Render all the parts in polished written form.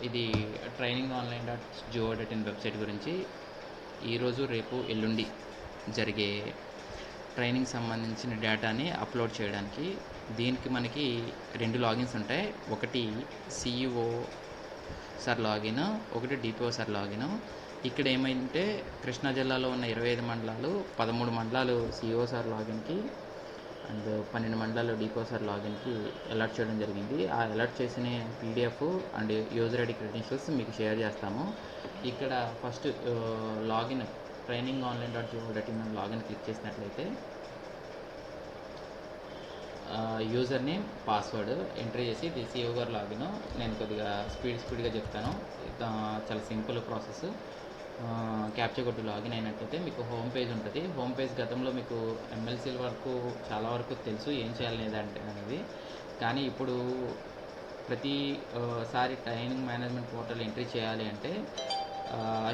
ఇది trainingonline.go.in website గురించి ఈరోజు రేపు ఎల్లుండి జరిగే ట్రైనింగ్ సంబంధించిన డేటాని అప్లోడ్ చేయడానికి దీనికి మనకి 2 లాగిన్స్ ఉంటాయి. ఒకటి CEO సార్ లాగిన్, ఒకటి DPO సార్ లాగిన్. ఇక్కడ ఏమైందంటే కృష్ణా జిల్లాలో ఉన్న 25 మండలాలు 13 మండలాలు CEO సార్ లాగిన్కి అండ్ 12 మండలాలు DPO సార్ లాగిన్కి అలర్ట్ చేయడం జరిగింది. ఆ అలర్ట్ చేసిన PDF and user ID credentials మీకు షేర్ చేస్తాము. ఇక్కడ first login trainingonline.go.in login click చేసినట్లయితే యూజర్ నేమ్ పాస్వర్డ్ ఎంట్రీ చేసి ఇది CEO గారు లాగిన్. నేను కొద్దిగా స్పీడ్గా చెప్తాను. చాలా సింపుల్ ప్రాసెస్. క్యాప్చర్ కొట్టి లాగిన్ అయినట్లయితే మీకు హోమ్ పేజ్ ఉంటుంది. హోమ్ పేజ్ గతంలో మీకు MLCల వరకు చాలా వరకు తెలుసు ఏం చేయాలి అనేది. కానీ ఇప్పుడు ప్రతిసారి ట్రైనింగ్ మేనేజ్మెంట్ పోర్టల్ ఎంట్రీ చేయాలి అంటే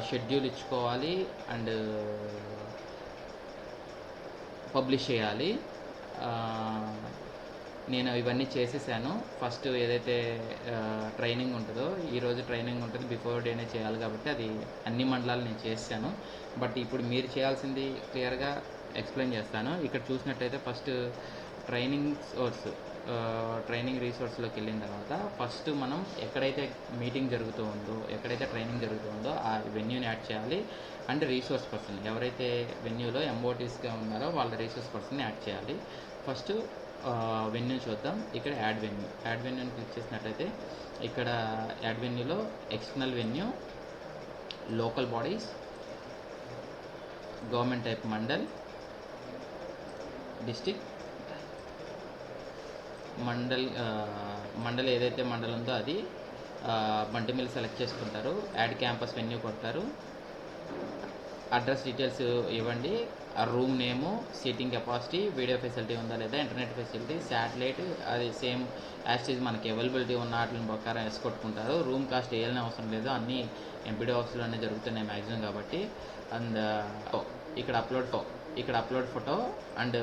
షెడ్యూల్ ఇచ్చుకోవాలి అండ్ పబ్లిష్ చేయాలి. నేను ఇవన్నీ చేసేసాను. ఫస్ట్ ఏదైతే ట్రైనింగ్ ఉంటుందో ఈరోజు ట్రైనింగ్ ఉంటుంది, బిఫోర్ డేనే చేయాలి కాబట్టి అది అన్ని మండలాలు నేను చేశాను. బట్ ఇప్పుడు మీరు చేయాల్సింది క్లియర్గా ఎక్స్ప్లెయిన్ చేస్తాను. ఇక్కడ చూసినట్టయితే ఫస్ట్ ట్రైనింగ్ రీసోర్స్లోకి వెళ్ళిన తర్వాత ఫస్ట్ మనం ఎక్కడైతే మీటింగ్ జరుగుతూ ఉందో, ఎక్కడైతే ట్రైనింగ్ జరుగుతూ ఉందో ఆ వెన్యూని యాడ్ చేయాలి. అండ్ రీసోర్స్ పర్సన్ ఎవరైతే వెన్యూలో MOTsగా ఉన్నారో వాళ్ళ రీసోర్స్ పర్సన్ని యాడ్ చేయాలి. ఫస్ట్ వెన్యూ చూద్దాం. ఇక్కడ యాడ్ వెన్యూని క్లిక్ చేసినట్లయితే ఇక్కడ యాడ్ వెన్యూలో external venue, local bodies, government type mandal, district, mandal ఏదైతే మండల్ ఉందో అది బంటిమిల్ సెలెక్ట్ చేసుకుంటారు. యాడ్ క్యాంపస్ వెన్యూ కొడతారు. అడ్రస్ డీటెయిల్స్ ఇవ్వండి. ఆ room name, seating capacity, video facility ఉందా లేదా, ఇంటర్నెట్ ఫెసిలిటీ, శాటిలైట్ అది సేమ్ యాస్టీజ్ మనకి అవైలబిలిటీ ఉన్న వాటిని ప్రకారం వేసుకొట్టుకుంటారు. రూమ్ కాస్ట్ వేయాలని అవసరం లేదు, అన్నీ MPD ఆఫీస్లోనే జరుగుతున్నాయి మ్యాక్సిమం కాబట్టి. అండ్ ఇక్కడ upload photo and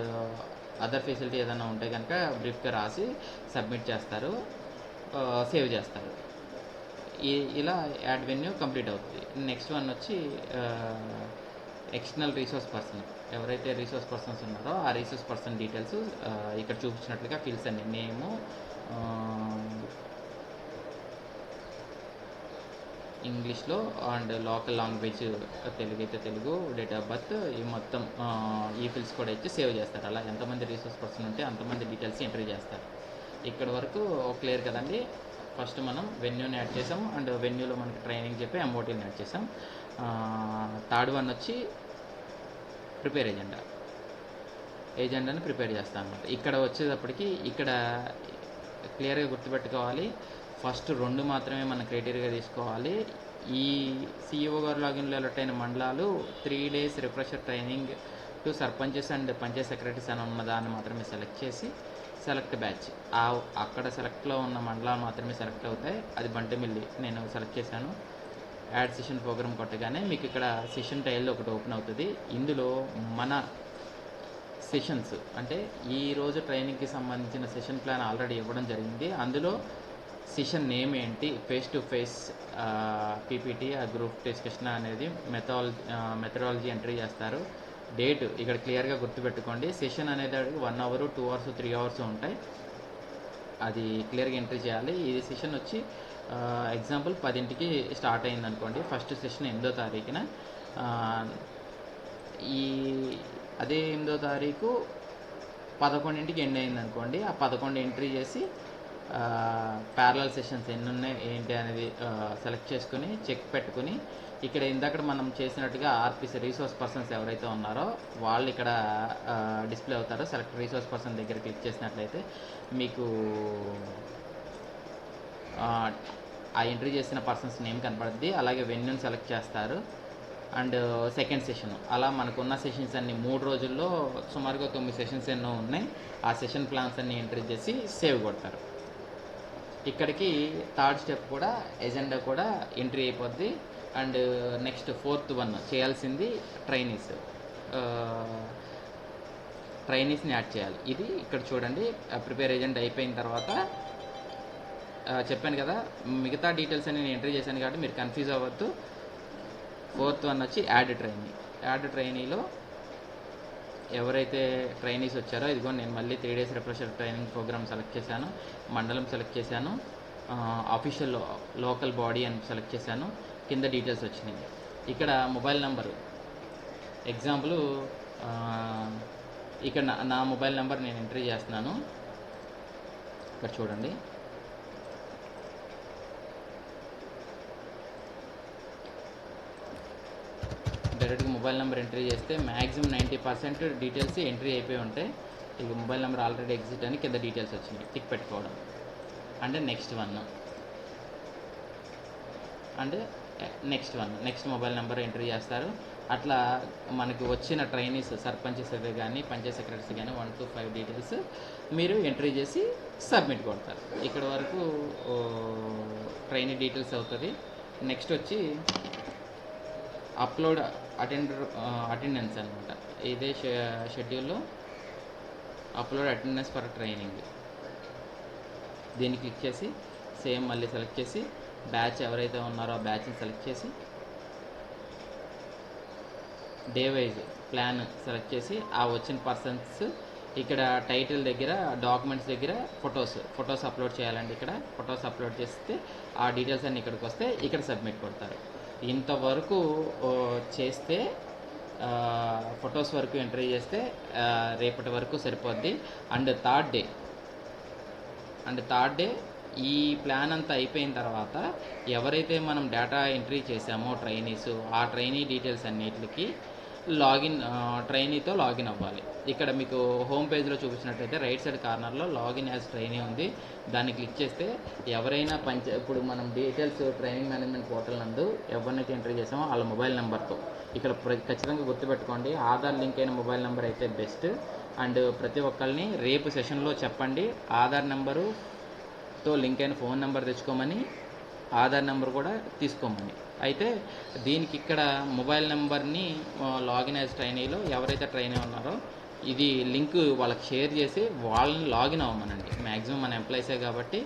other facility ఏదైనా ఉంటే కనుక బ్రీఫ్గా రాసి సబ్మిట్ చేస్తారు, సేవ్ చేస్తారు. ఇలా యాడ్ వెన్యూ కంప్లీట్ అవుతుంది. నెక్స్ట్ వన్ వచ్చి ఎక్స్టర్నల్ రీసోర్స్ పర్సన్. ఎవరైతే రీసోర్స్ పర్సన్స్ ఉన్నారో ఆ రీసోర్స్ పర్సన్ డీటెయిల్స్ ఇక్కడ చూపించినట్లుగా ఫీల్డ్స్ అన్ని నేము, ఇంగ్లీష్లో అండ్ లోకల్ లాంగ్వేజ్ తెలుగు అయితే తెలుగు, డేట్ ఆఫ్ బర్త్, ఈ మొత్తం ఈ ఫీల్డ్స్ కూడా ఇచ్చి సేవ్ చేస్తారు. అలా ఎంతమంది రీసోర్స్ పర్సన్ ఉంటే అంతమంది డీటెయిల్స్ ఎంట్రీ చేస్తారు. ఇక్కడ వరకు క్లియర్ కదండి. ఫస్ట్ మనం వెన్యూని యాడ్ చేసాం అండ్ వెన్యూలో మనకి ట్రైనింగ్ చెప్పి MOTని యాడ్ చేసాం. థర్డ్ వన్ వచ్చి ప్రిపేర్ ఏజెండాని ప్రిపేర్ చేస్తాం అనమాట. ఇక్కడ వచ్చేటప్పటికి ఇక్కడ క్లియర్గా గుర్తుపెట్టుకోవాలి. ఫస్ట్ 2 మాత్రమే మనం క్రైటీరియాగా తీసుకోవాలి. ఈ CEO గారు లాగిన్లో అలర్ట్ అయిన మండలాలు 3 days refresher training to sarpanches and Panchayat secretaries అని ఉన్న దాన్ని మాత్రమే సెలెక్ట్ చేసి సెలెక్ట్ బ్యాచ్ అక్కడ సెలెక్ట్లో ఉన్న మండలాలు మాత్రమే సెలెక్ట్ అవుతాయి. అది బంటిమిల్లి నేను సెలెక్ట్ చేశాను. యాడ్ సెషన్ ప్రోగ్రామ్ కొట్టగానే మీకు ఇక్కడ సెషన్ టైల్ ఒకటి ఓపెన్ అవుతుంది. ఇందులో మన సెషన్స్ అంటే ఈరోజు ట్రైనింగ్కి సంబంధించిన సెషన్ ప్లాన్ ఆల్రెడీ ఇవ్వడం జరిగింది. అందులో సెషన్ నేమ్ ఏంటి, ఫేస్ టు ఫేస్ PPT, ఆ గ్రూప్ డిస్కషన్ అనేది మెథడాలజీ ఎంట్రీ చేస్తారు. డేట్ ఇక్కడ క్లియర్గా గుర్తుపెట్టుకోండి. సెషన్ అనేది 1 hour, 2 hours, 3 hours ఉంటాయి. అది క్లియర్గా ఎంట్రీ చేయాలి. ఈ సెషన్ వచ్చి ఎగ్జాంపుల్ 10ంటికి స్టార్ట్ అయింది అనుకోండి. ఫస్ట్ సెషన్ 8వ తారీఖున, అదే 8వ తారీఖు 11ంటికి ఎండ్ అయింది అనుకోండి. ఆ 11 ఎంట్రీ చేసి ప్యారలల్ సెషన్స్ ఎన్ని ఉన్నాయి ఏంటి అనేది సెలెక్ట్ చేసుకుని చెక్ పెట్టుకుని ఇక్కడ ఇందాక మనం చేసినట్టుగా RPC రీసోర్స్ పర్సన్స్ ఎవరైతే ఉన్నారో వాళ్ళు ఇక్కడ డిస్ప్లే అవుతారో. సెలెక్ట్ రీసోర్స్ పర్సన్ దగ్గర క్లిక్ చేసినట్లయితే మీకు ఆ ఎంట్రీ చేసిన పర్సన్స్ నేమ్ కనపడుద్ది. అలాగే వెన్యూని సెలెక్ట్ చేస్తారు అండ్ సెకండ్ సెషన్. అలా మనకున్న సెషన్స్ అన్ని 3 రోజుల్లో సుమారుగా 9 సెషన్స్ ఎన్నో ఉన్నాయి. ఆ సెషన్ ప్లాన్స్ అన్ని ఎంట్రీ చేసి సేవ్ కొడతారు. ఇక్కడికి థర్డ్ స్టెప్ కూడా ఎజెండా కూడా ఎంట్రీ అయిపోద్ది. అండ్ నెక్స్ట్ 4th వన్ చేయాల్సింది ట్రైనీస్ని యాడ్ చేయాలి. ఇది ఇక్కడ చూడండి. ప్రిపేర్ ఏజెండా అయిపోయిన తర్వాత చెప్పాను కదా, మిగతా డీటెయిల్స్ అని నేను ఎంట్రీ చేశాను కాబట్టి మీరు కన్ఫ్యూజ్ అవ్వద్దు. 4th వన్ వచ్చి యాడ్ ట్రైనీలో ఎవరైతే ట్రైనీస్ వచ్చారో, ఇదిగో నేను మళ్ళీ 3 days refresher training program select చేశాను, మండలం సెలెక్ట్ చేశాను, ఆఫీషియల్ లోకల్ బాడీ అని సెలెక్ట్ చేశాను, కింద డీటెయిల్స్ వచ్చినాయి. ఇక్కడ మొబైల్ నెంబరు ఎగ్జాంపుల్, ఇక్కడ నా మొబైల్ నెంబర్ నేను ఎంట్రీ చేస్తున్నాను. ఇక్కడ చూడండి, డైరెక్ట్గా మొబైల్ నెంబర్ ఎంట్రీ చేస్తే మ్యాక్సిమం 90% డీటెయిల్స్ ఎంట్రీ అయిపోయి ఉంటాయి. ఇక మొబైల్ నెంబర్ ఆల్రెడీ ఎగ్జిట్ అని కింద డీటెయిల్స్ వచ్చినాయి, టిక్ పెట్టుకోవడం. అంటే నెక్స్ట్ మొబైల్ నెంబర్ ఎంట్రీ చేస్తారు. అట్లా మనకు వచ్చిన ట్రైనీస్, సర్పంచెస్ కానీ పంచాయత్ సెక్రటరీస్ కానీ 1 to 5 డీటెయిల్స్ మీరు ఎంట్రీ చేసి సబ్మిట్ కొడతారు. ఇక్కడ వరకు ట్రైనీ డీటెయిల్స్ అవుతుంది. నెక్స్ట్ వచ్చి అప్లోడ్ అటెండెన్స్ అనమాట. ఇదే షెడ్యూల్లో అప్లోడ్ అటెండెన్స్ ఫర్ ట్రైనింగ్, దీన్ని క్లిక్ చేసి సేమ్ మళ్ళీ సెలెక్ట్ చేసి బ్యాచ్ ఎవరైతే ఉన్నారో ఆ బ్యాచ్ని సెలెక్ట్ చేసి డే వైజ్ ప్లాన్ సెలెక్ట్ చేసి ఆ వచ్చిన పర్సన్స్ ఇక్కడ టైటిల్ దగ్గర, డాక్యుమెంట్స్ దగ్గర ఫొటోస్ అప్లోడ్ చేయాలండి. ఇక్కడ ఫొటోస్ అప్లోడ్ చేస్తే ఆ డీటెయిల్స్ అన్నీ ఇక్కడికి వస్తే ఇక్కడ సబ్మిట్ కొడతారు. ఇంతవరకు చేస్తే ఫొటోస్ వరకు ఎంట్రీ చేస్తే రేపటి వరకు సరిపోద్ది. అండ్ థర్డ్ డే ఈ ప్లాన్ అంతా అయిపోయిన తర్వాత ఎవరైతే మనం డేటా ఎంట్రీ చేసామో ట్రైనీస్, ఆ ట్రైనీ డీటెయిల్స్ అన్నిటికి ట్రైనీతో లాగిన్ అవ్వాలి. ఇక్కడ మీకు హోమ్ పేజ్లో చూపించినట్లయితే రైట్ సైడ్ కార్నర్లో లాగిన్ యాజ్ ట్రైనీ ఉంది. దాన్ని క్లిక్ చేస్తే ఎవరైనా ఇప్పుడు మనం డీటెయిల్స్ ట్రైనింగ్ మేనేజ్మెంట్ పోర్టల్ నందు ఎవరినైతే ఎంట్రీ చేసామో వాళ్ళ మొబైల్ నెంబర్తో, ఇక్కడ ఖచ్చితంగా గుర్తుపెట్టుకోండి, ఆధార్ లింక్ అయిన మొబైల్ నెంబర్ అయితే బెస్ట్. అండ్ ప్రతి ఒక్కరిని రేపు సెషన్లో చెప్పండి, ఆధార్ నెంబరుతో లింక్ అయిన ఫోన్ నెంబర్ తెచ్చుకోమని, ఆధార్ నెంబర్ కూడా తీసుకోమని. అయితే దీనికి ఇక్కడ మొబైల్ నెంబర్ని లాగిన్ యాజ్ ట్రైనీలో ఎవరైతే ట్రైనీ ఉన్నారో ఇది లింక్ వాళ్ళకి షేర్ చేసి వాళ్ళని లాగిన్ అవ్వమనండి. మ్యాక్సిమం మన ఎంప్లాయీసే కాబట్టి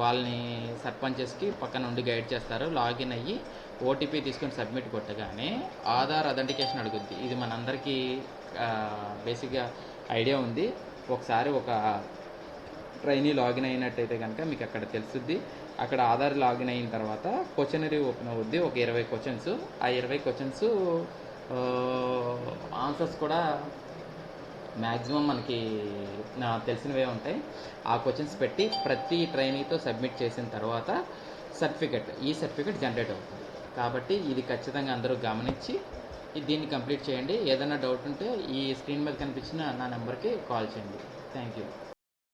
వాళ్ళని సర్పంచెస్కి పక్కన నుండి గైడ్ చేస్తారు. లాగిన్ అయ్యి ఓటీపీ తీసుకొని సబ్మిట్ కొట్టగానే ఆధార్ అథెంటికేషన్ అడుగుద్ది. ఇది మనందరికీ బేసిక్గా ఐడియా ఉంది. ఒకసారి ఒక ట్రైనీ లాగిన్ అయినట్టయితే కనుక మీకు అక్కడ తెలుస్తుంది. అక్కడ ఆధార్ లాగిన్ అయిన తర్వాత క్వశ్చనరీ ఓపెన్ అవుద్ది, ఒక 20 క్వశ్చన్స్. ఆ 20 క్వశ్చన్స్ ఆన్సర్స్ కూడా మ్యాక్సిమం మనకి తెలిసినవే ఉంటాయి. ఆ క్వశ్చన్స్ పెట్టి ప్రతి ట్రైనీతో సబ్మిట్ చేసిన తర్వాత ఈ సర్టిఫికెట్ జనరేట్ అవుతుంది. కాబట్టి ఇది ఖచ్చితంగా అందరూ గమనించి దీన్ని కంప్లీట్ చేయండి. ఏదైనా డౌట్ ఉంటే ఈ స్క్రీన్ మీద కనిపించిన నా నెంబర్కి కాల్ చేయండి. Thank you.